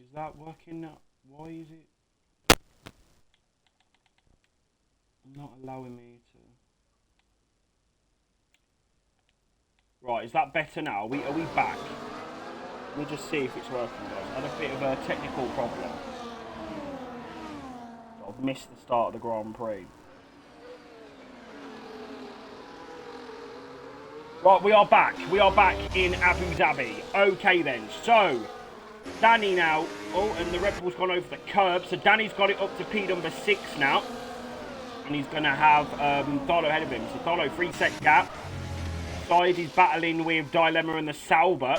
Is that working now? Why is it not allowing me to? Right, is that better now? Are we back? We'll just see if it's working, guys. I had a bit of a technical problem. I've missed the start of the Grand Prix. Right, we are back. We are back in Abu Dhabi. Okay then, so Danny now. Oh, and the Red Bull's gone over the curb. So Danny's got it up to P number 6 now. And he's going to have Dolo ahead of him. So Dolo 3-set gap. Side is battling with Dilemma and the Sauber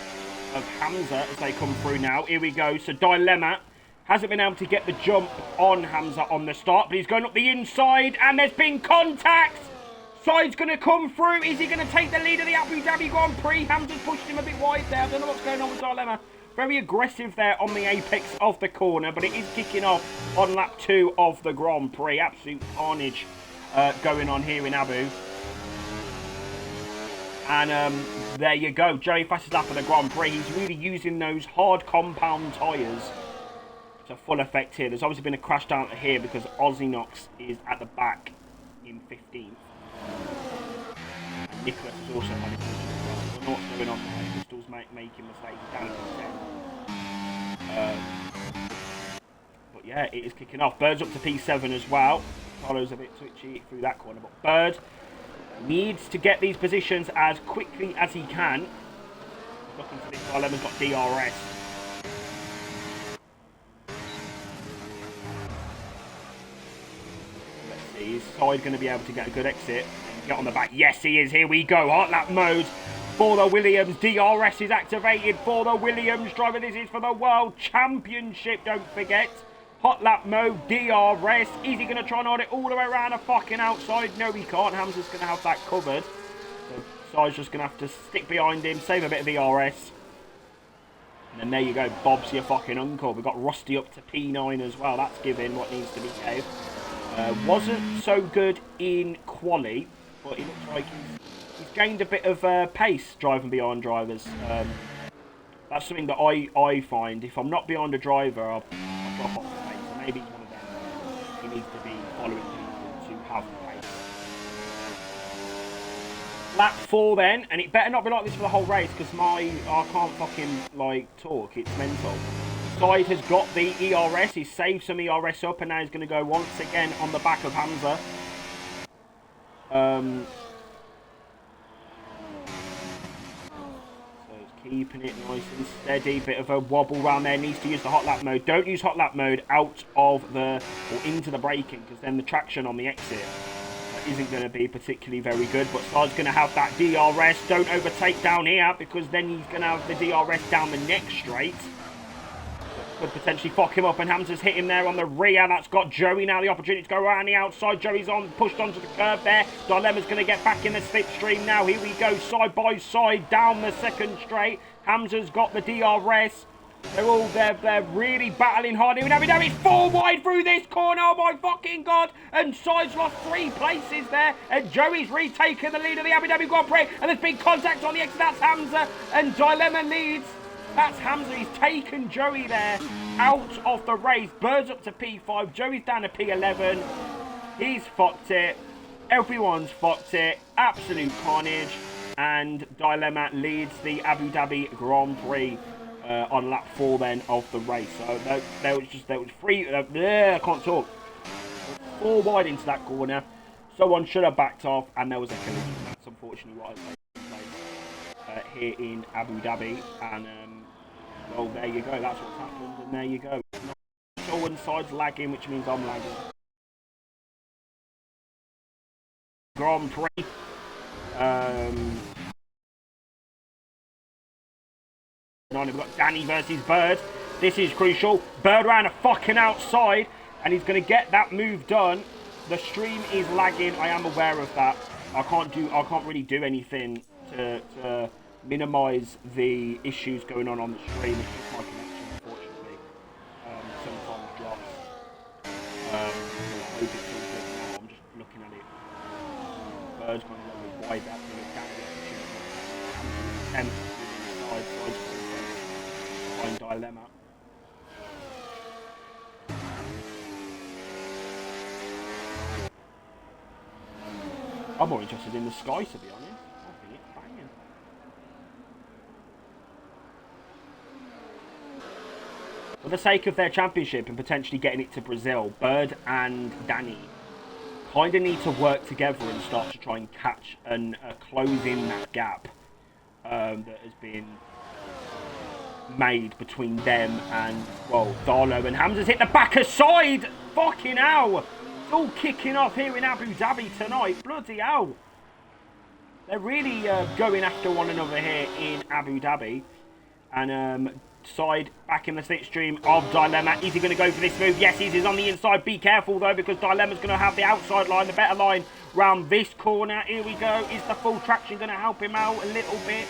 of Hamza as they come through now. Here we go. So Dilemma hasn't been able to get the jump on Hamza on the start, but he's going up the inside and there's been contact. Side's going to come through. Is he going to take the lead of the Abu Dhabi Grand Prix? Hamza's pushed him a bit wide there. I don't know what's going on with Dilemma. Very aggressive there on the apex of the corner, but it is kicking off on lap 2 of the Grand Prix. Absolute carnage going on here in Abu. And there you go. Joey fastest lap of the Grand Prix. He's really using those hard compound tyres to full effect here. There's obviously been a crash down here because Ozinox is at the back in 15th. Nicholas has also had a collision as well. I don't know what's going on there. Crystal's making mistakes down at P10. But yeah, it is kicking off. Bird's up to P7 as well. Carlo's a bit twitchy through that corner. But Bird needs to get these positions as quickly as he can. Looking for this. Dilemma's got DRS. Let's see. Is Side going to be able to get a good exit? Get on the back. Yes, he is. Here we go. Hot lap mode for the Williams. DRS is activated for the Williams driver. This is for the World Championship. Don't forget. Hot lap mode, DRS. Is he going to try and hold it all the way around the fucking outside? No, he can't. Hamza's going to have that covered. So Side's just going to have to stick behind him, save a bit of DRS. And then there you go. Bob's your fucking uncle. We've got Rusty up to P9 as well. That's giving what needs to be gave. Wasn't so good in quali, but it looks like he's gained a bit of pace driving behind drivers. That's something that I find. If I'm not behind a driver, I'll drop off the pace. So maybe he's one of them. He needs to be following people to have the pace. Lap 4 then, and it better not be like this for the whole race because I can't fucking like talk. It's mental. Side has got the ERS. He's saved some ERS up, and now he's going to go once again on the back of Hamza. So he's keeping it nice and steady. Bit of a wobble around there. Needs to use the hot lap mode. Don't use hot lap mode out of the or into the braking because then the traction on the exit isn't going to be particularly very good. But Side's going to have that DRS. Don't overtake down here because then he's going to have the DRS down the next straight. Could potentially fuck him up, and Hamza's hit him there on the rear. That's got Joey now the opportunity to go around the outside. Joey's pushed onto the curb there. Dilemma's going to get back in the slipstream now. Here we go, side by side down the second straight. Hamza's got the DRS. They're really battling hard here. Now it's 4 wide through this corner. Oh my fucking god! And Side's lost 3 places there. And Joey's retaken the lead of the Abu Dhabi Grand Prix. And there's been contact on the exit. That's Hamza, and Dilemma leads. That's Hamza. He's taken Joey there out of the race. Bird's up to P5. Joey's down to P11. He's fucked it. Everyone's fucked it. Absolute carnage. And Dilemma leads the Abu Dhabi Grand Prix on lap 4 then of the race. So there was 3. I can't talk. 4 wide into that corner. Someone should have backed off, and there was a collision. That's unfortunately what I played here in Abu Dhabi, and well, there you go. That's what's happened, and there you go. So one side's lagging, which means I'm lagging. Grand Prix. We've got Danny versus Bird. This is crucial. Bird around the fucking outside, and he's going to get that move done. The stream is lagging. I am aware of that. I can't really do anything to minimise the issues going on the stream. It's just my connection, unfortunately. Sometimes drops. I hope it's all good now. I'm just looking at it. Bird's gone a little bit wide. That's going to down the opportunity. Behind Dilemma. I'm more interested in the Sky, to be honest. I think it's banging. For the sake of their championship and potentially getting it to Brazil, Bird and Danny kind of need to work together and start to try and catch and close in that gap that has been made between them and, well, Darlow and Hamza's hit the back aside. Fucking hell. It's all kicking off here in Abu Dhabi tonight. Bloody hell. They're really going after one another here in Abu Dhabi. And side back in the slipstream of Dilemma. Is he going to go for this move? Yes, he's on the inside. Be careful, though, because Dilemma's going to have the outside line, the better line, round this corner. Here we go. Is the full traction going to help him out a little bit?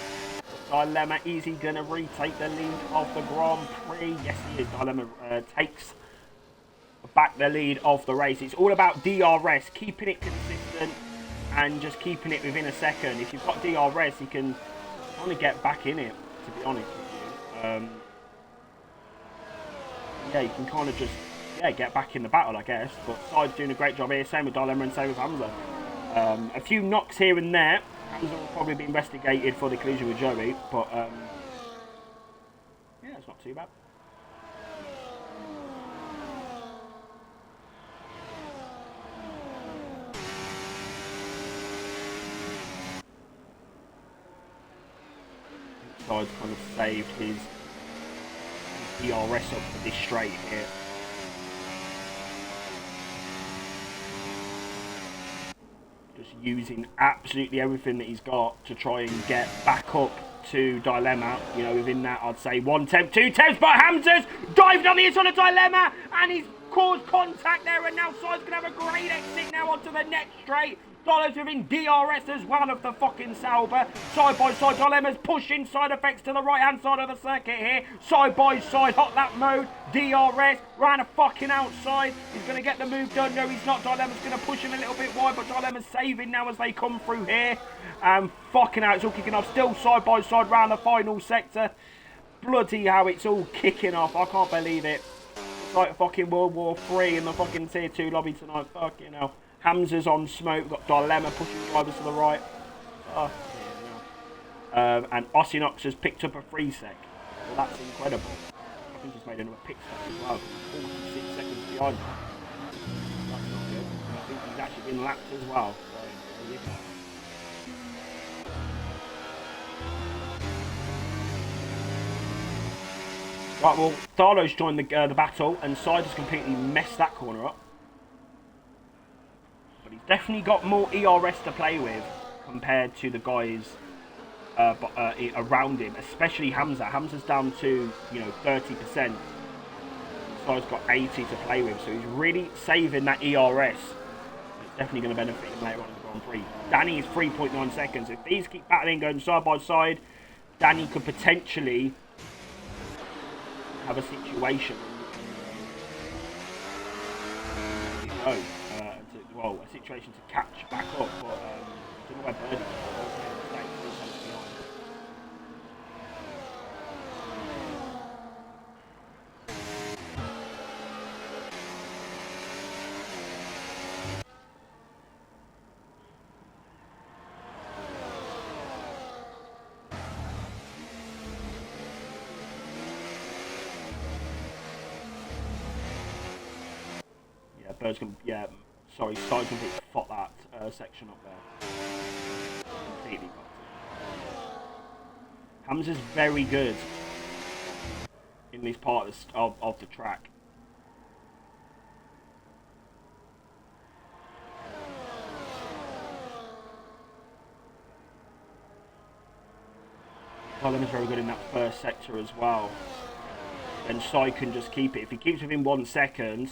Dilemma, is he going to retake the lead of the Grand Prix? Yes, he is. Dilemma takes back the lead of the race. It's all about DRS, keeping it consistent and just keeping it within a second. If you've got DRS, you can kind of get back in it, to be honest with you. Yeah, you can kind of just, get back in the battle, I guess. But Side's doing a great job here. Same with Dilemma and same with Hamza. A few knocks here and there. Hamza will probably be investigated for the collision with Joey, but yeah, it's not too bad. Side's kind of saved his DRS up for this straight here. Using absolutely everything that he's got to try and get back up to Dilemma. You know, within that, I'd say 1 temp, 2 temps, but Hamza's dived on the inside of Dilemma and he's caused contact there, and now Side's going to have a great exit now onto the next straight. Dollars within DRS as well of the fucking Sauber. Side by side, Dilemma's pushing side effects to the right hand side of the circuit here. Side by side, hot lap mode, DRS, round the fucking outside. He's going to get the move done. No, he's not. Dilemma's going to push him a little bit wide, but Dilemma's saving now as they come through here. And fucking hell, it's all kicking off. Still side by side round the final sector. Bloody hell, it's all kicking off. I can't believe it. It's like fucking World War 3 in the fucking Tier 2 lobby tonight. Fucking hell. Hamza's on smoke. We've got Dilemma pushing drivers to the right. Oh, yeah. And Osinox has picked up a free sec. Well, that's incredible. I think he's made another pit stop as well. 46 seconds behind. That's not good. And I think he's actually been lapped as well. So, there you go. Right, well, Darlow's joined the battle, and Side has completely messed that corner up. But he's definitely got more ERS to play with compared to the guys around him, especially Hamza. Hamza's down to, 30%. Side's got 80 to play with, so he's really saving that ERS. It's definitely going to benefit him later on in the Grand Prix. Danny is 3.9 seconds. If these keep battling, going side by side, Danny could potentially have a situation. A situation to catch back up, but I don't know where Birdie is. Yeah, Bird's gonna, sorry, Side's completely fought that section up there. Completely got it. Hamza's very good in this part of the track. Dilemma's very good in that first sector as well. And Side can just keep it. If he keeps within 1 second,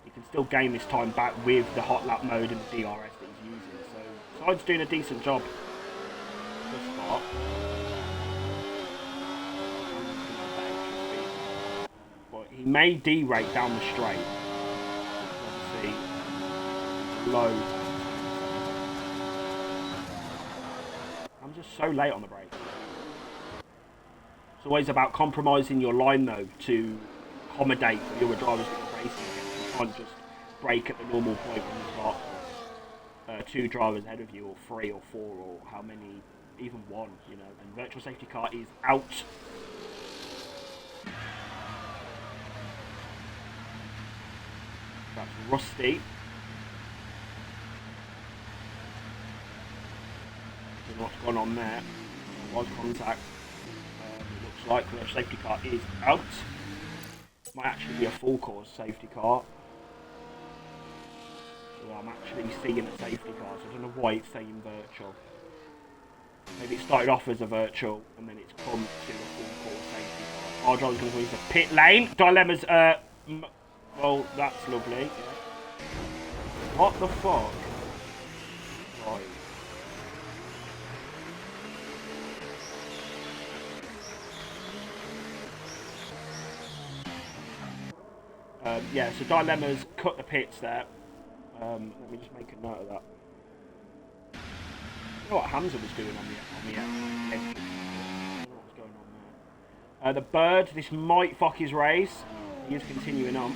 he can still gain this time back with the hot lap mode and the DRS that he's using. So Side's doing a decent job thus far. But he may derate down the straight. Obviously, low. I'm just so late on the brake. It's always about compromising your line though to accommodate the other drivers that you're racing against. You can't just brake at the normal point when you've got 2 drivers ahead of you, or 3 or 4, or how many, even 1, you know, and virtual safety car is out. That's Rusty. Don't know what's gone on there. There was contact. It looks like the safety car is out. Might actually be a full course safety car. So I'm actually seeing a safety car, so I don't know why it's saying virtual. Maybe it started off as a virtual and then it's come to a full course safety car. Our driver's going to go into pit lane. Dilemma's, well, that's lovely. Yeah. What the fuck? Right. Yeah, so Dilemma's cut the pits there. Let me just make a note of that. You know what Hamza was doing on the edge? I don't know what's going on there. The bird, this might fuck his race. He is continuing on.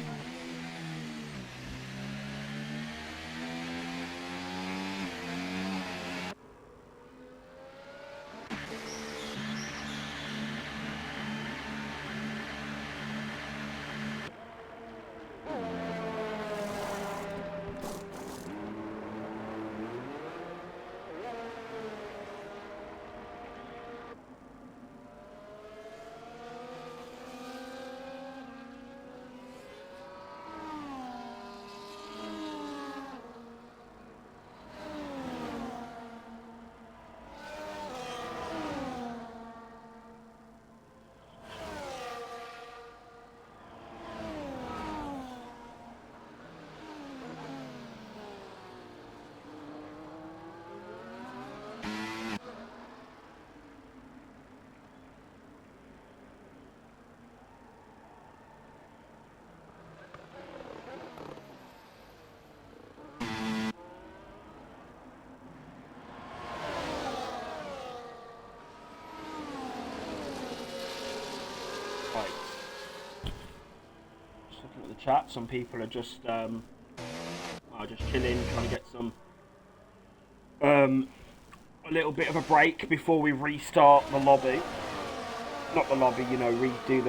Chat. Some people are just chilling, trying to get some a little bit of a break before we restart the lobby. Not the lobby, you know, redo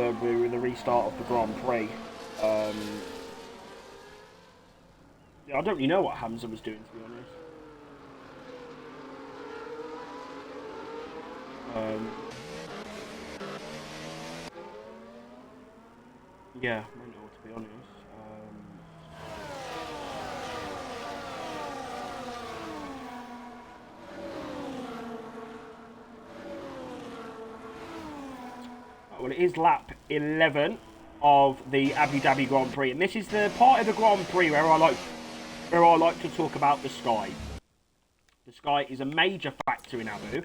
the restart of the Grand Prix. Yeah, I don't really know what Hamza was doing, to be honest. Yeah, I don't know, to be honest. Well, it is lap 11 of the Abu Dhabi Grand Prix, and this is the part of the Grand Prix where I like to talk about the sky. The sky is a major factor in Abu.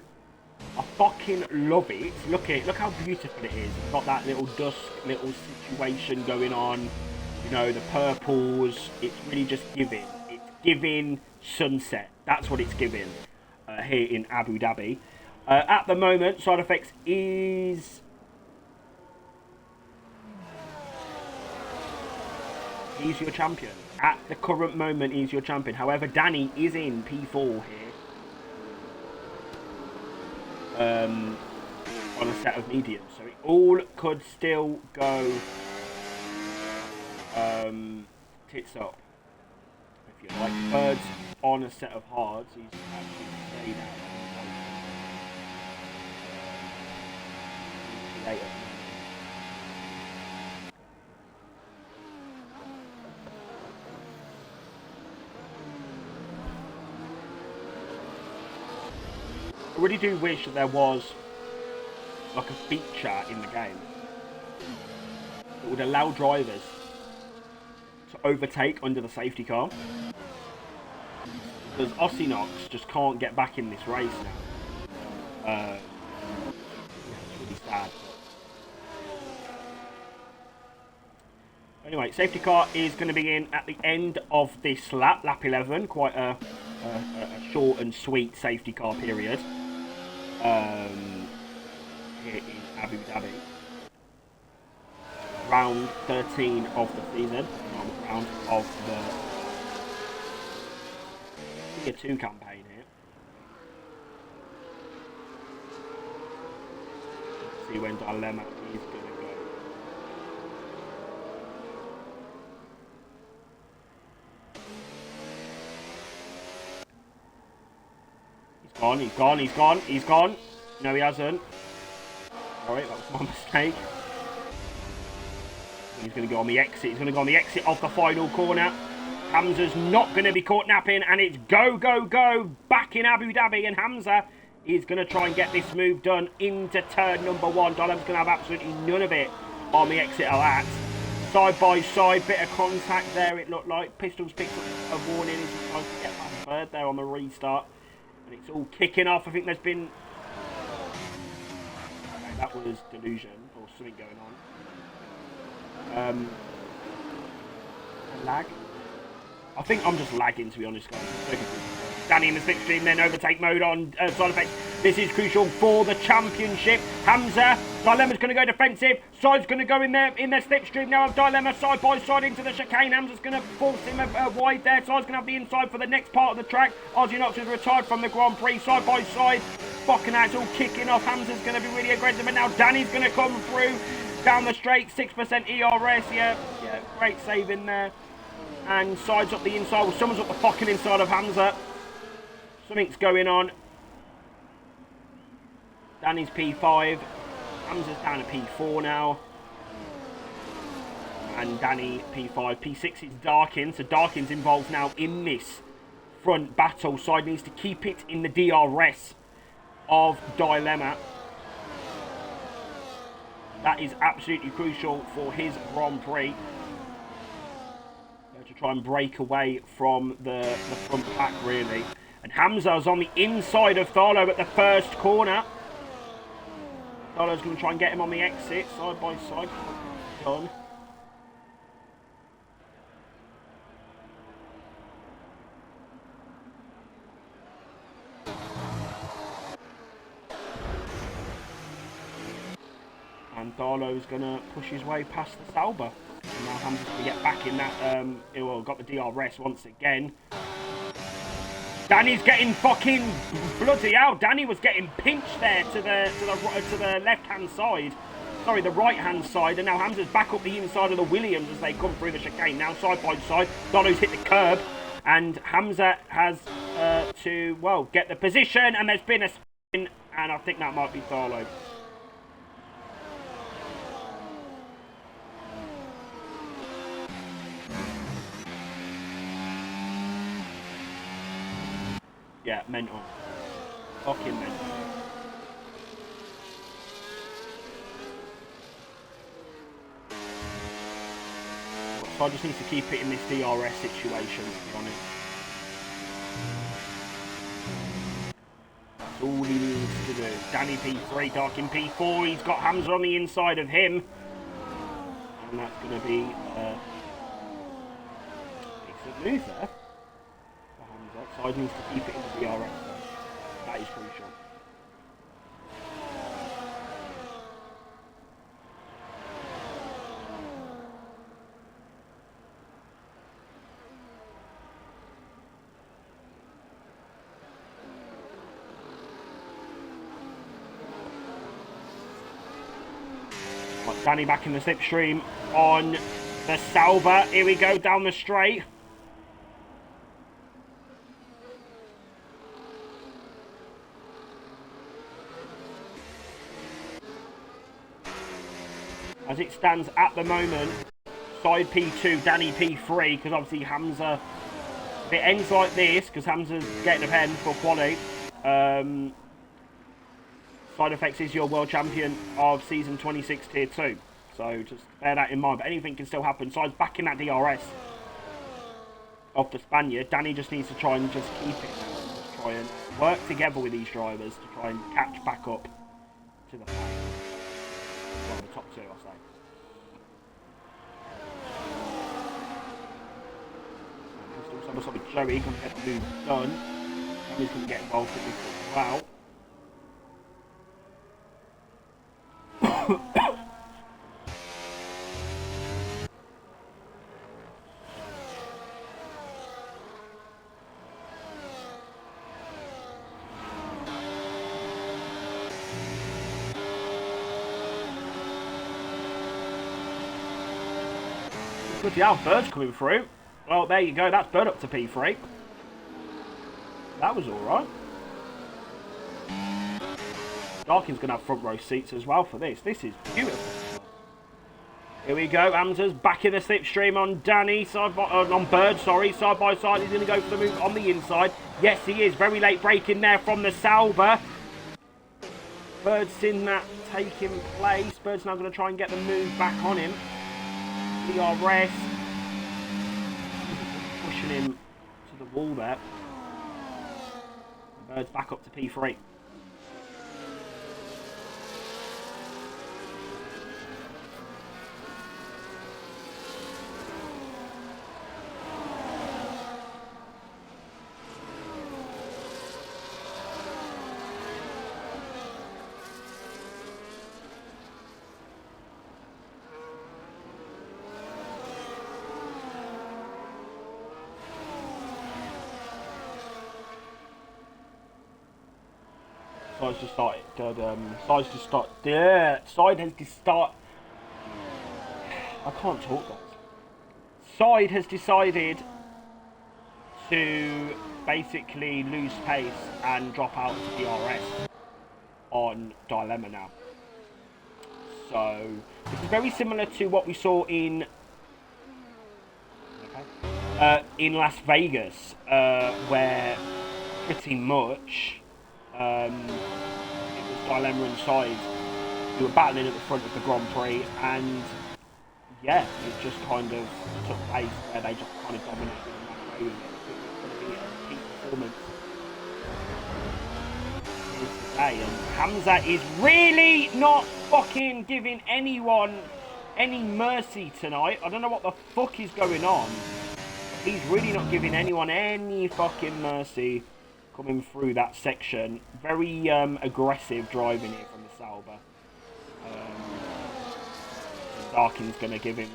I fucking love it. Look how beautiful it is. It's got that little dusk little situation going on. You know, the purples. It's really just giving. It's giving sunset. That's what it's giving here in Abu Dhabi. At the moment, Side Effects is... He's your champion. At the current moment, he's your champion. However, Danny is in P4 here. On a set of mediums, so it all could still go tits up, if you like. Birds on a set of hards, he's actually stayed out. I really do wish that there was like a feature in the game that would allow drivers to overtake under the safety car, because Ossinox just can't get back in this race now. It's really sad. Anyway, safety car is going to be in at the end of this lap 11. Quite a short and sweet safety car period. Here in Abu Dhabi. Round 13 of the season. Round of the Tier 2 campaign here. Let's see when Dilemma is going to go. He's gone. No, he hasn't. Sorry, that was my mistake. He's going to go on the exit. He's going to go on the exit of the final corner. Hamza's not going to be caught napping, and it's go, go, go back in Abu Dhabi, and Hamza is going to try and get this move done into turn number 1. Dilemma's going to have absolutely none of it on the exit of that. Side by side, bit of contact there, it looked like. Pistols picked up a warning. He's trying to get that bird there on the restart. And it's all kicking off. I think there's been... Okay, that was delusion, or something going on. Lag? I think I'm just lagging, to be honest, guys. Danny in the slipstream, then overtake mode on side effects. This is crucial for the championship. Hamza, Dilemma's going to go defensive. Side's going to go in their slipstream now of Dilemma, side by side into the chicane. Hamza's going to force him wide there. Side's going to have the inside for the next part of the track. Ozzy is retired from the Grand Prix, side by side. Fucking hell, it's all kicking off. Hamza's going to be really aggressive, and now Danny's going to come through down the straight. 6% ERS, yeah, great save in there. And side's up the inside. Well, someone's up the fucking inside of Hamza. Something's going on. Danny's P5. Hamza's down to P4 now. And Danny P5. P6 is Darkin. So Darkin's involved now in this front battle. Side needs to keep it in the DRS of Dilemma. That is absolutely crucial for his Grand Prix. To try and break away from the front pack, really. And Hamza's on the inside of Tharlo at the first corner. Tharlo's going to try and get him on the exit, side by side. Done. And Tharlo's going to push his way past the Sauber. And now Hamza's going to get back in that, well, got the DRS once again. Danny's getting fucking bloody hell. Danny was getting pinched there to the left-hand side. Sorry, the right-hand side. And now Hamza's back up the inside of the Williams as they come through the chicane. Now side by side, Dono's hit the curb. And Hamza has to, well, get the position. And there's been a spin. And I think that might be Tharlo. Yeah, mental. Fucking mental. So I just need to keep it in this DRS situation, to be honest. That's all he needs to do. Danny P3, Darkin P4. He's got Hamza on the inside of him. And that's going to be decent move there. Side needs to keep it in the DRS. That is crucial. Got Danny back in the slipstream on the Sauber. Here we go down the straight. As it stands at the moment, side P2, Danny P3, because obviously Hamza, if it ends like this, because Hamza's getting a pen for quali, Side Effects is your world champion of season 26 tier 2. So just bear that in mind, but anything can still happen. Side's back in that DRS of the Spaniard. Danny just needs to try and just keep it now. Just try and work together with these drivers to try and catch back up to the pack. Well, the top two, I'll say. Still some with Joey, going to get the move done. Joey's going to get involved in this as well. Bloody hell, Bird's coming through. Well, there you go. That's Bird up to P3. That was alright. Darkin's going to have front row seats as well for this. This is beautiful. Here we go. Hamza's back in the slipstream on Danny. On Bird, sorry. Side by side. He's going to go for the move on the inside. Yes, he is. Very late break in there from the Sauber. Bird's seen that taking place. Bird's now going to try and get the move back on him. DRS. Pushing him to the wall there. Bird's back up to P3. Side's just started. Side's just start. Yeah, Side has to start. I can't talk, guys. Side has decided to basically lose pace and drop out to DRS on Dilemma now. So this is very similar to what we saw in Las Vegas, where pretty much. It was Dilemma and Side who were battling at the front of the Grand Prix, and yeah, it just kind of took place where they just kind of dominated and ran away with it. It was going to be a peak performance today, and Hamza is really not fucking giving anyone any mercy tonight. I don't know what the fuck is going on. He's really not giving anyone any fucking mercy. Coming through that section, very aggressive driving here from the Sauber. Darkin's going to give him.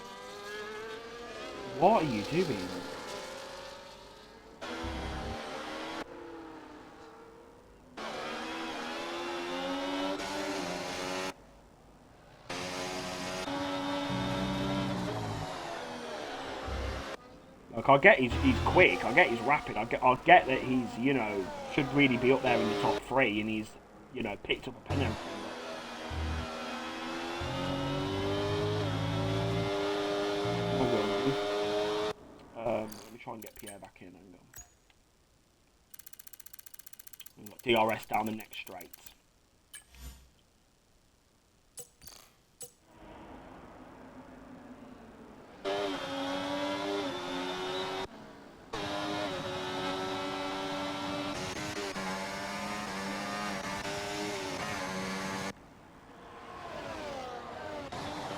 What are you doing? Like, I get he's quick, I get he's rapid, I get that he's, you know, should really be up there in the top 3, and he's, you know, picked up a penalty. Let me try and get Pierre back in. Hang on. We've got DRS down the next straight.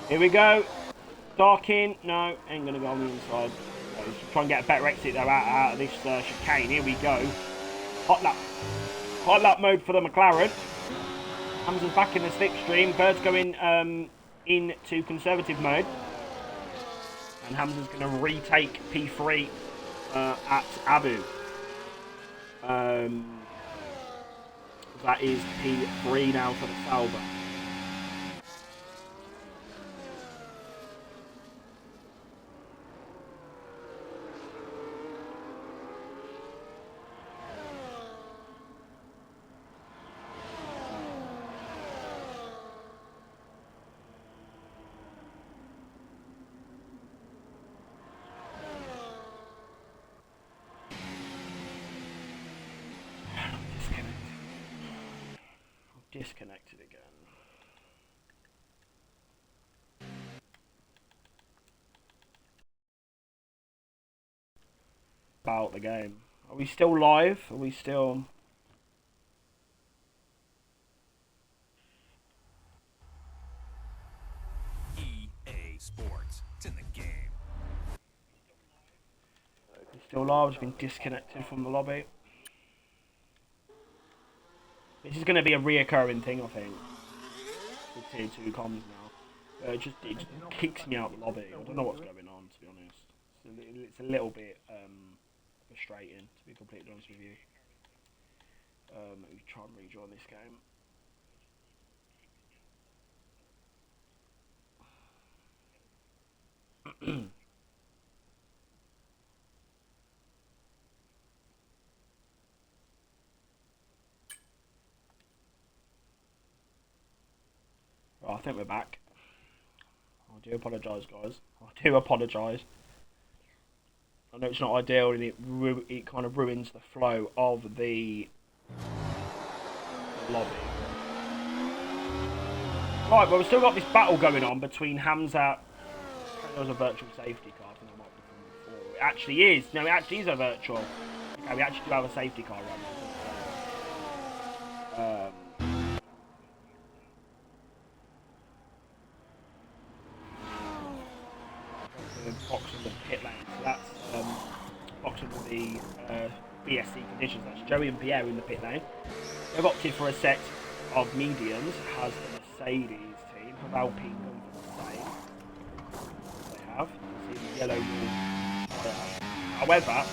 Here we go. Darkin. No, ain't going to go on the inside. So try and get a better exit though out of this chicane. Here we go. Hot lap mode for the McLaren. Hamza's back in the slipstream. Bird's going into conservative mode. And Hamza's going to retake P3 at Abu. That is P3 now for the Sauber. Disconnected again. About the game. Are we still live? Are we still... EA Sports. It's in the game. Still live. It's been disconnected from the lobby. This is going to be a reoccurring thing, I think, with tier 2 comms now. It just kicks me out of the lobby. I don't know what's going on, to be honest. It's a little bit frustrating, to be completely honest with you. Let me try and rejoin this game. think we're back. I do apologise, guys. I do apologise. I know it's not ideal, and it kind of ruins the flow of the lobby. Right, well, we've still got this battle going on between Hamzat. There was a virtual safety car. I think I might have done before. It actually is. No, it actually is a virtual. Okay, we actually do have a safety car running. Boxing the pit lane. So that's boxing with the BSC conditions. That's Joey and Pierre in the pit lane. They've opted for a set of mediums. Has the Mercedes team. Have Alpine gone for the same? They have. You see the yellow wheel. However,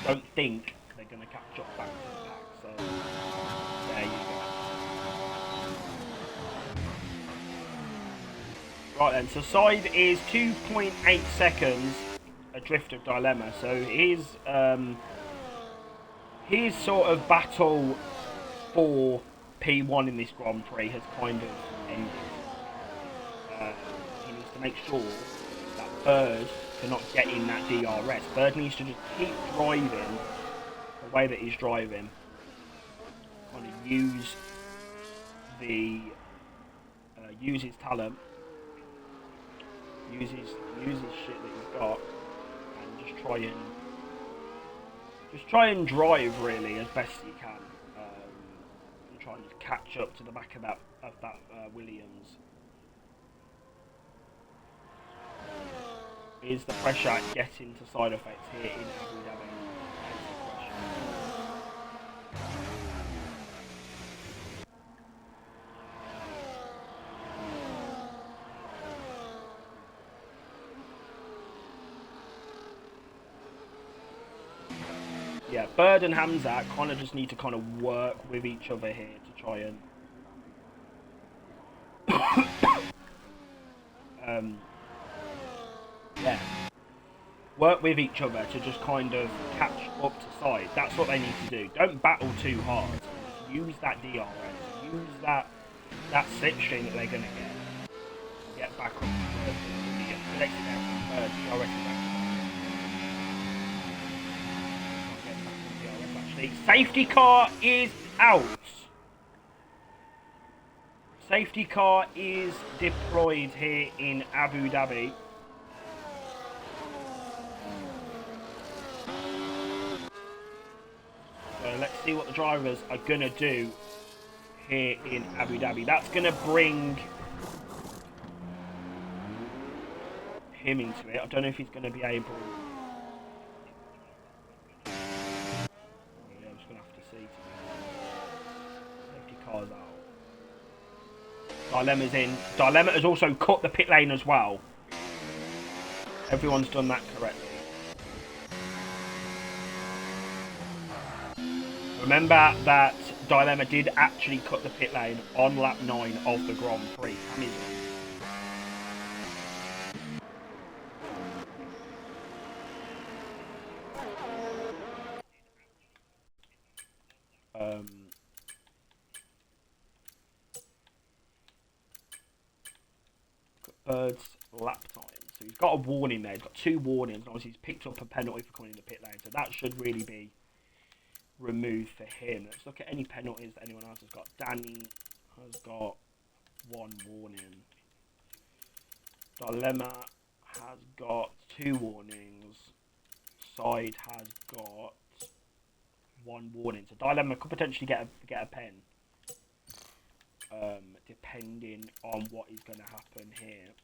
don't think they're going to catch up back to the pack. So there you go. Right then, so side is 2.8 seconds adrift of Dilemma. So his sort of battle for P1 in this Grand Prix has kind of ended. He needs to make sure that Bird cannot get in that DRS. Bird needs to just keep driving the way that he's driving. Kind of use his talent. Use his shit that he's got, and just try and drive really as best you can, and try and just catch up to the back of that Williams. Is the pressure getting to side effects here in Abu Dhabi? That's the question. Yeah, Bird and Hamzat kind of just need to kind of work with each other here to try and yeah, work with each other to just kind of catch up to side. That's what they need to do. Don't battle too hard. Use that DRS. Use that slipstream that they're going to get back up to the next DRS back. Safety car is out. Safety car is deployed here in Abu Dhabi. So let's see what the drivers are going to do here in Abu Dhabi. That's going to bring him into it. I don't know if he's going to be able... Dilemma's in. Dilemma has also cut the pit lane as well. Everyone's done that correctly. Remember that Dilemma did actually cut the pit lane on lap 9 of the Grand Prix. Bird's lap time. So he's got a warning there. He's got 2 warnings. And obviously he's picked up a penalty for coming in the pit lane. So that should really be removed for him. Let's look at any penalties that anyone else has got. Danny has got 1 warning. Dilemma has got 2 warnings. Side has got 1 warning. So Dilemma could potentially get a pen. Depending on what is going to happen here.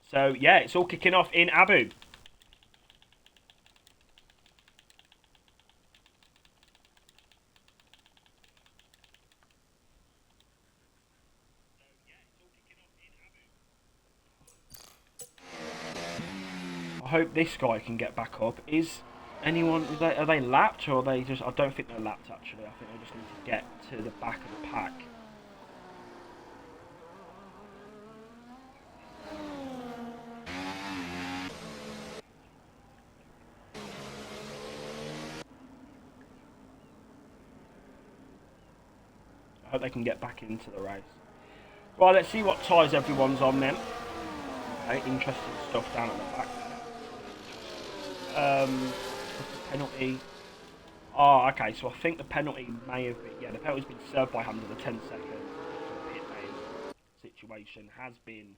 So yeah, it's all kicking off in Abu. I hope this guy can get back up. Is anyone, are they lapped, or are they just... I don't think they're lapped actually. I think they just need to get to the back of the pack. I hope they can get back into the race. Right, let's see what tyres everyone's on then. Okay, interesting stuff down at the back. Penalty. Oh, okay, so I think the penalty may have been... Yeah, the penalty's been served by hand of the 10-second pit lane situation. Has been...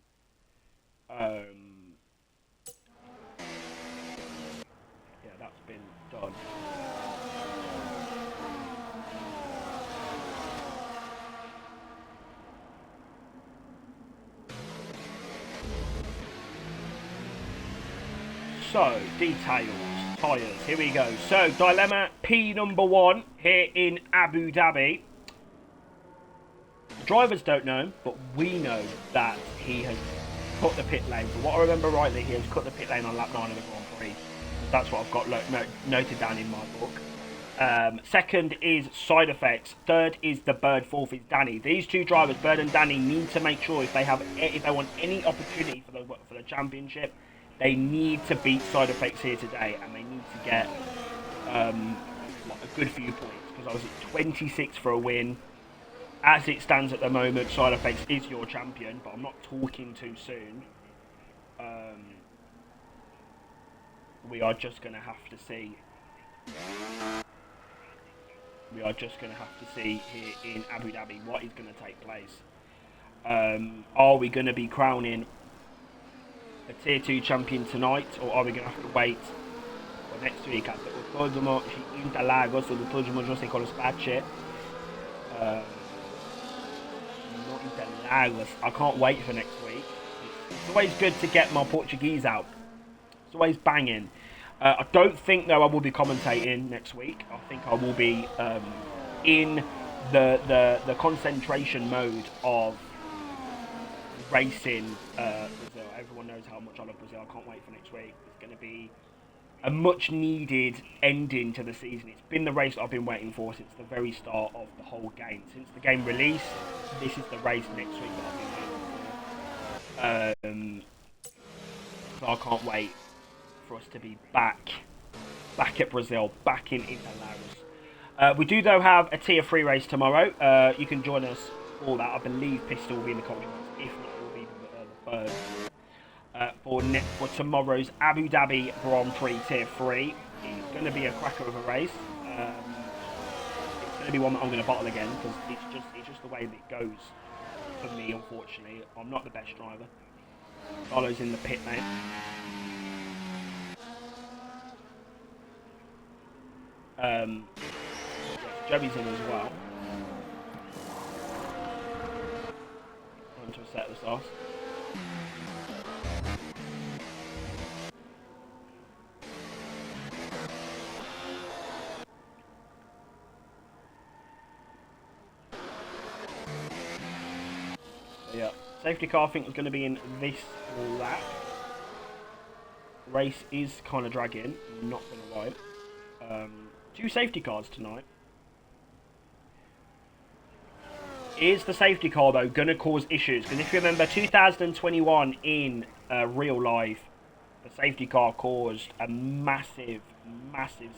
yeah, that's been done. So, details, tyres, here we go. So, dilemma P number 1 here in Abu Dhabi. The drivers don't know, but we know that he has cut the pit lane. For what I remember rightly, he has cut the pit lane on lap 9 of the Grand Prix. That's what I've got noted down in my book. Second is side effects. Third is the Bird. Fourth is Danny. These two drivers, Bird and Danny, need to make sure if they want any opportunity for the championship, they need to beat side effects here today, and they need to get a good few points, because I was at 26 for a win. As it stands at the moment, side effects is your champion, but I'm not talking too soon. We are just going to have to see. We are just going to have to see here in Abu Dhabi what is going to take place. Are we going to be crowning a Tier 2 champion tonight, or are we going to have to wait for next week? I can't wait for next week. It's always good to get my Portuguese out. It's always banging. I don't think, though, I will be commentating next week. I think I will be in the concentration mode of racing Brazil. Everyone knows how much I love Brazil. I can't wait for next week. It's going to be a much needed ending to the season. It's been the race that I've been waiting for since the very start of the whole game. Since the game released, this is the race next week that I've been waiting for. So I can't wait for us to be back at Brazil, back in Interlagos. We do, though, have a Tier 3 race tomorrow. You can join us for that. I believe Pistol will be in the commentary. If not, it will be the third. For tomorrow's Abu Dhabi Grand Prix Tier 3. It's going to be a cracker of a race. It's going to be one that I'm going to bottle again, because it's just the way that it goes for me, unfortunately. I'm not the best driver. Carlo's in the pit lane. Joey's in as well. On to a set of the sauce. So yeah, safety car I think was going to be in this lap. Race is kind of dragging, not going to lie. 2 safety cars tonight. Is the safety car, though, going to cause issues? Because if you remember, 2021 in real life, the safety car caused a massive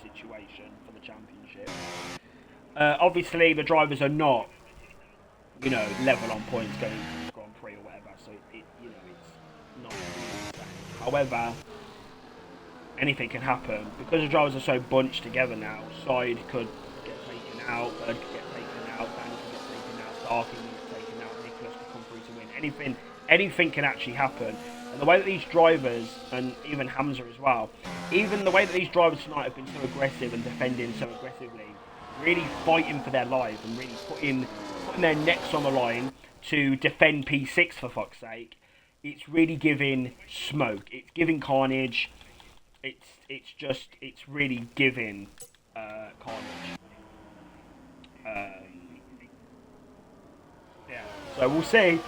situation for the championship. Obviously, the drivers are not, level on points going into the Grand Prix or whatever, so it's not. However, anything can happen. Because the drivers are so bunched together now, Side could get taken out, Bird could get taken out, Dan could get taken out, Starkey could get taken out, Nicholas could come through to win. Anything can actually happen. And the way that these drivers, and even Hamza as well, even the way that these drivers tonight have been so aggressive and defending so aggressively, really fighting for their lives and really putting their necks on the line to defend P6 for fuck's sake, it's really giving smoke. It's giving carnage. It's really giving carnage. Yeah. So we'll see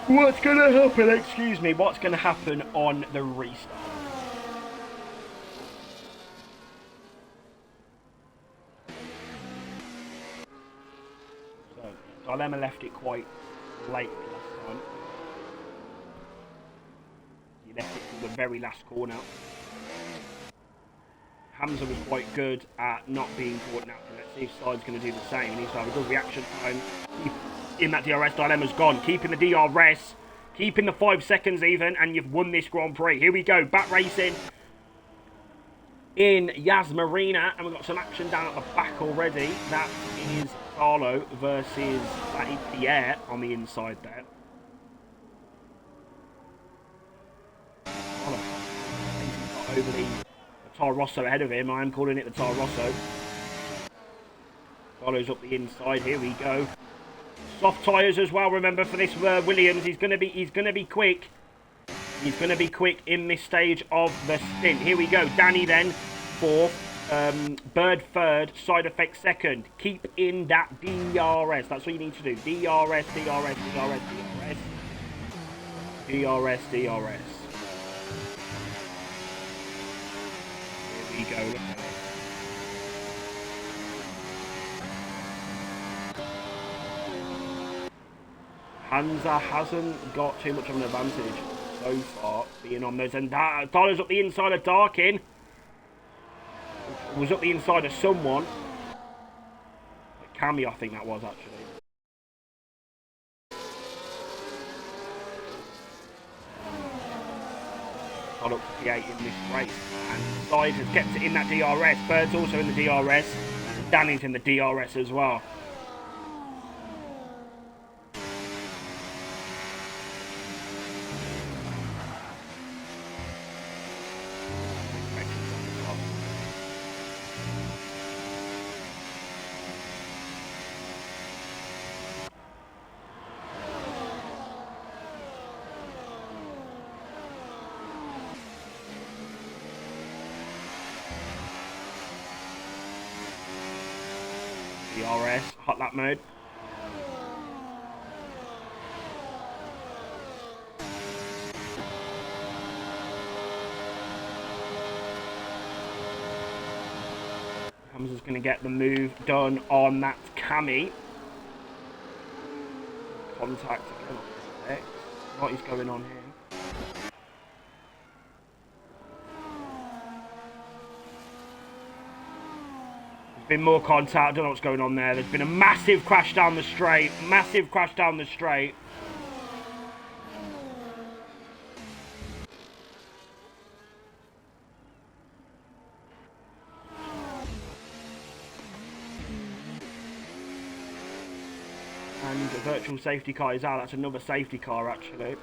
what's going to happen. Excuse me. What's going to happen on the restart? So Dilemma left it quite late last time. He left it to the very last corner. Hamza was quite good at not being caught napping. Let's see if Side's going to do the same. He needs to have a good reaction time. In that DRS dilemma's gone. Keeping the DRS. Keeping the 5 seconds even. And you've won this Grand Prix. Here we go. Back racing in Yas Marina. And we've got some action down at the back already. That is Carlo versus that is Pierre on the inside there. Carlo. He's got over the Toro Rosso ahead of him. I am calling it the Toro Rosso. Carlo's up the inside. Here we go. Soft tyres as well. Remember for this Williams, he's going to be quick. He's going to be quick in this stage of the stint. Here we go. Danny then fourth, Bird third, Side Effect second. Keep in that DRS. That's what you need to do. DRS, DRS, DRS, DRS, DRS, DRS. Here we go. Look at it. Hamza hasn't got too much of an advantage so far, being on those. And Darla's up the inside of Darkin. Was up the inside of someone. Cammy, I think that was actually. Got up to P8 in this race. And Side has kept it in that DRS. Bird's also in the DRS. And Danny's in the DRS as well. DRS, hot lap mode. Hamza's going to get the move done on that Cammy. Contact again on the X. What is going on here? Been more contact. I don't know what's going on there. There's been a massive crash down the straight. Massive crash down the straight. And the virtual safety car is out. That's another safety car actually.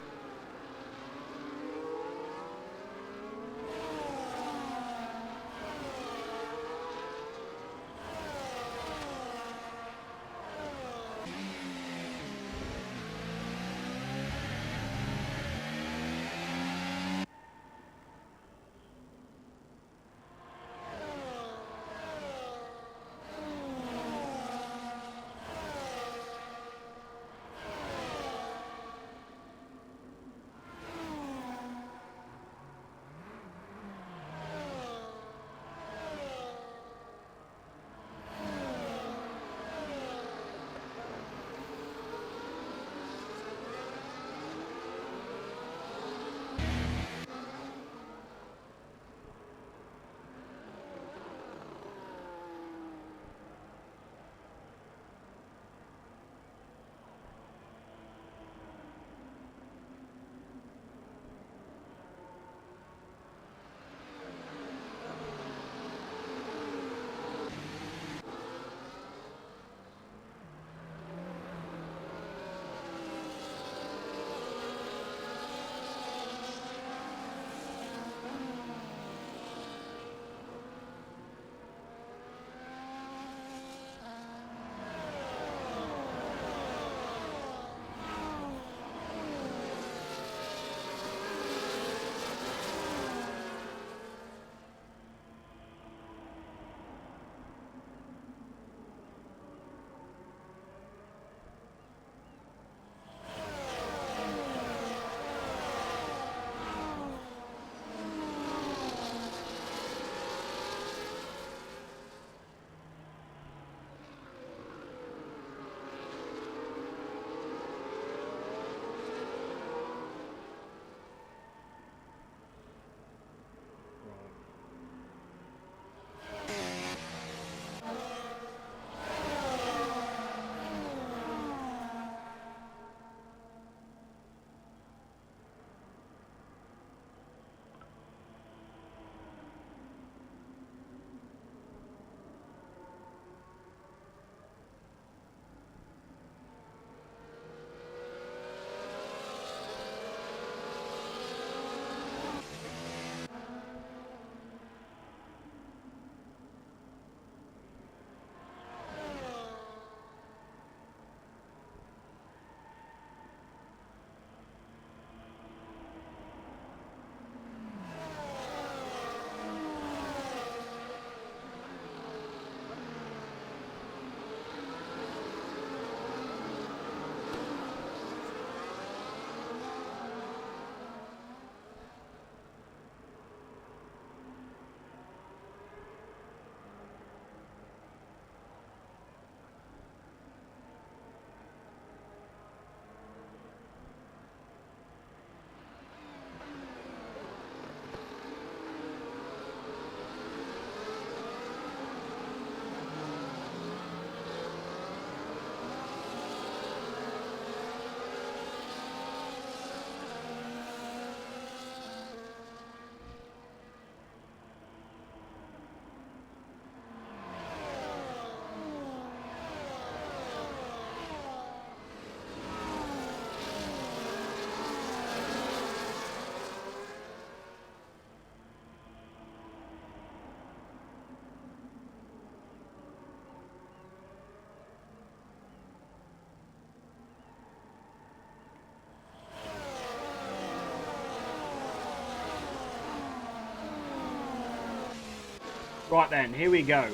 Right then, here we go.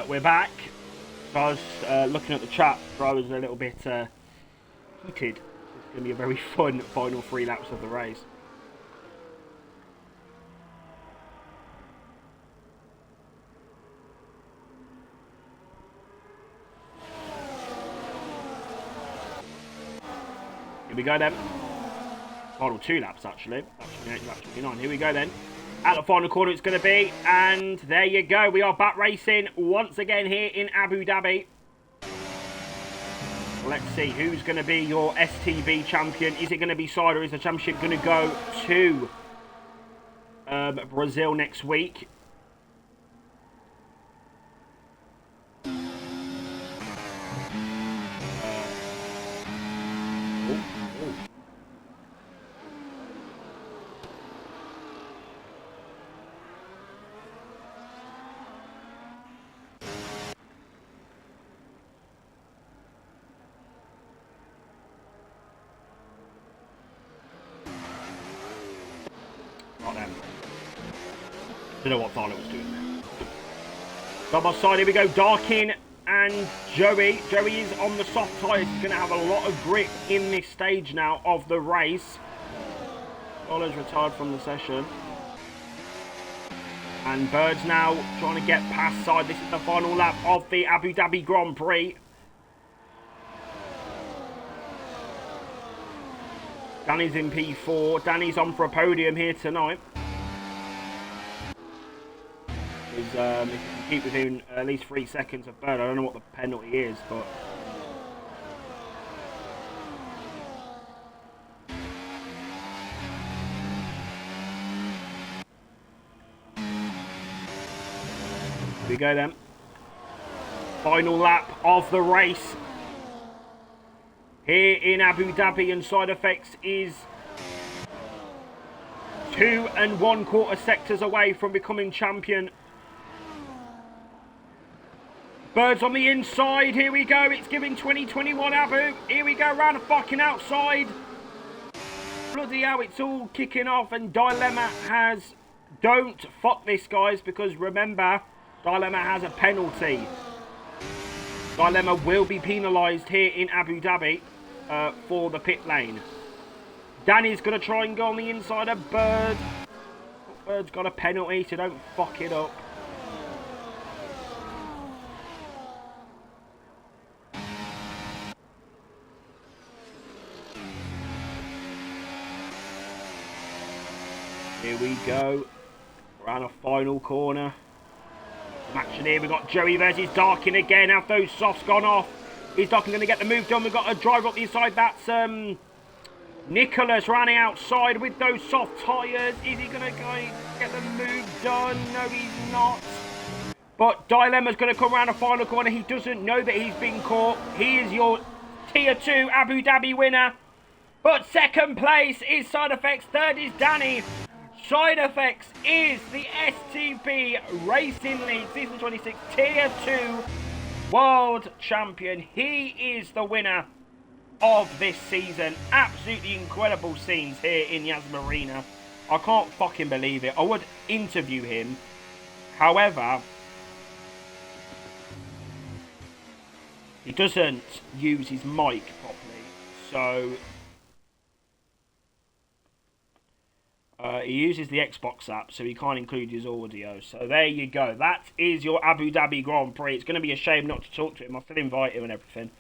We're back. I was looking at the chat, but I was a little bit heated. It's going to be a very fun final 3 laps of the race. Here we go then. Final 2 laps actually. Actually, lap 29. Here we go then. At the final corner it's going to be. And there you go. We are back racing once again here in Abu Dhabi. Let's see who's going to be your STB champion. Is it going to be Side, or is the championship going to go to Brazil next week? Don't know what Tharlo was doing there. Side by side, here we go. Darkin and Joey. Joey is on the soft tyres. He's going to have a lot of grip in this stage now of the race. Tharlo's retired from the session. And Bird's now trying to get past Side. This is the final lap of the Abu Dhabi Grand Prix. Danny's in P4. Danny's on for a podium here tonight. If you can keep within at least 3 seconds of Bird, I don't know what the penalty is, but here we go then. Final lap of the race here in Abu Dhabi, and Side Effects is 2 1/4 sectors away from becoming champion. Bird's on the inside, here we go, it's giving 2021 Abu, here we go, round the fucking outside. Bloody hell, it's all kicking off, and Dilemma has, don't fuck this guys, because remember, Dilemma has a penalty. Dilemma will be penalised here in Abu Dhabi for the pit lane. Danny's going to try and go on the inside of Bird. Bird's got a penalty, so don't fuck it up. Here we go, around a final corner. Action here, we've got Joey versus Darkin again. Have those softs gone off? Is Darkin going to get the move done? We've got a driver up the inside, that's Nicholas running outside with those soft tyres. Is he going to go get the move done? No, he's not. But Dilemma's going to come around the final corner. He doesn't know that he's been caught. He is your Tier 2 Abu Dhabi winner. But second place is Side Effects, third is Danny. Side Effects is the STB Racing League Season 26 Tier 2 World Champion. He is the winner of this season. Absolutely incredible scenes here in Yas Marina. I can't fucking believe it. I would interview him. However, he doesn't use his mic properly. So he uses the Xbox app, so he can't include his audio. So there you go. That is your Abu Dhabi Grand Prix. It's going to be a shame not to talk to him. I'll still invite him and everything,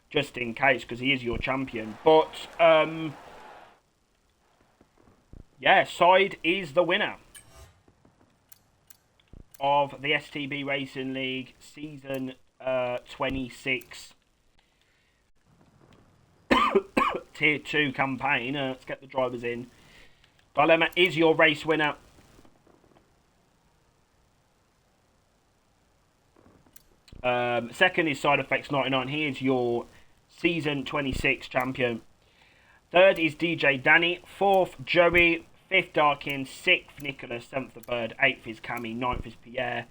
just in case, because he is your champion. But, yeah, Side is the winner of the STB Racing League Season 26 Tier 2 campaign. Let's get the drivers in. Dilemma is your race winner. Second is Side Effects 99. He is your Season 26 champion. Third is DJ Danny. Fourth, Joey. Fifth, Darkin. Sixth, Nicholas. Seventh, The Bird. Eighth is Cammy. Ninth is Pierre.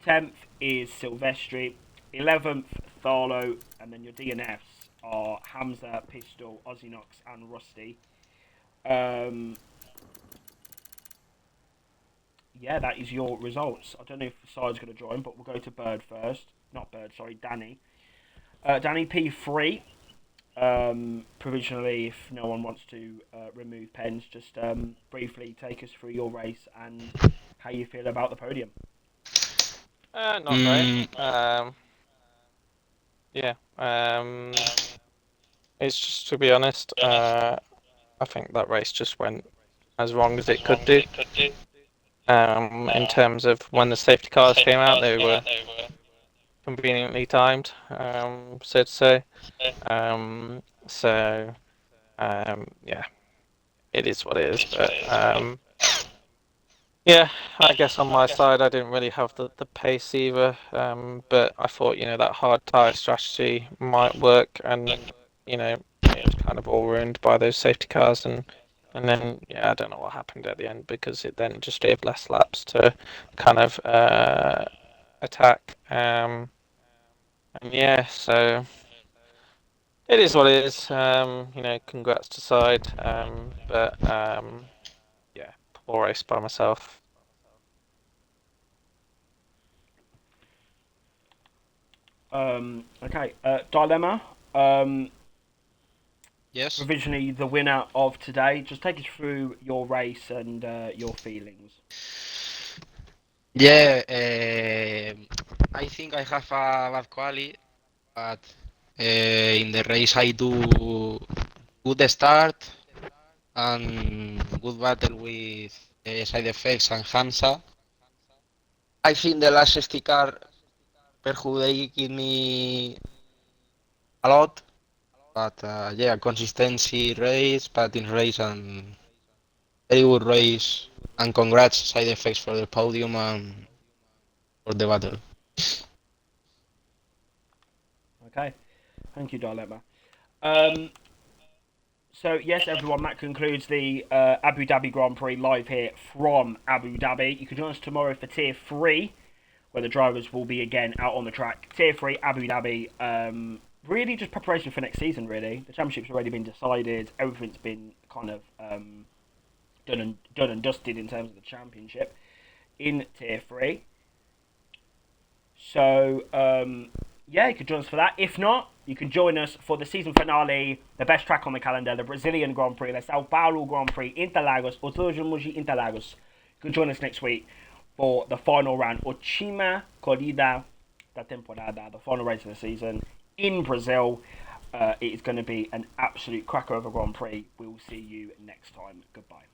10th is Silvestri. 11th, Tharlo. And then your DNFs are Hamza, Pistol, Ozinox, and Rusty. yeah, that is your results. I don't know if Side's going to join, but we'll go to Bird first. Not Bird, sorry, Danny. Danny P3. Provisionally, if no one wants to remove pens, just briefly take us through your race and how you feel about the podium. Not great. Yeah. It's just, to be honest, I think that race just went as wrong as it could do. In terms of when the safety cars came out, they were conveniently timed, so to say. So, yeah, it is what it is. But yeah, I guess on my side, I didn't really have the pace either. But I thought, that hard tyre strategy might work, and it was kind of all ruined by those safety cars, and then yeah, I don't know what happened at the end because it then just gave less laps to kind of attack. And yeah, so it is what it is. Congrats to Side. But yeah, poor race by myself. Okay, Dilemma. Yes. Provisionally, the winner of today. Just take us through your race and your feelings. Yeah, I think I have a bad quality, but in the race I do good start and good battle with side effects and Hamza. I think the last safety car perjudicated me a lot, but yeah, consistency race, batting race, and very good race. And congrats side effects for the podium and for the battle. Okay, thank you, Dilemma. So yes, everyone, that concludes the Abu Dhabi Grand Prix live here from Abu Dhabi. You can join us tomorrow for Tier 3, where the drivers will be again out on the track. Tier 3, Abu Dhabi. Really just preparation for next season, really. The championship's already been decided. Everything's been kind of done and dusted in terms of the championship in Tier 3. So, yeah, you could join us for that. If not, you can join us for the season finale, the best track on the calendar, the Brazilian Grand Prix, the Sao Paulo Grand Prix, Interlagos, Otojomuji Interlagos. You can join us next week for the final round, Última Corrida da Temporada, the final race of the season in Brazil. It is going to be an absolute cracker of a Grand Prix. We will see you next time. Goodbye.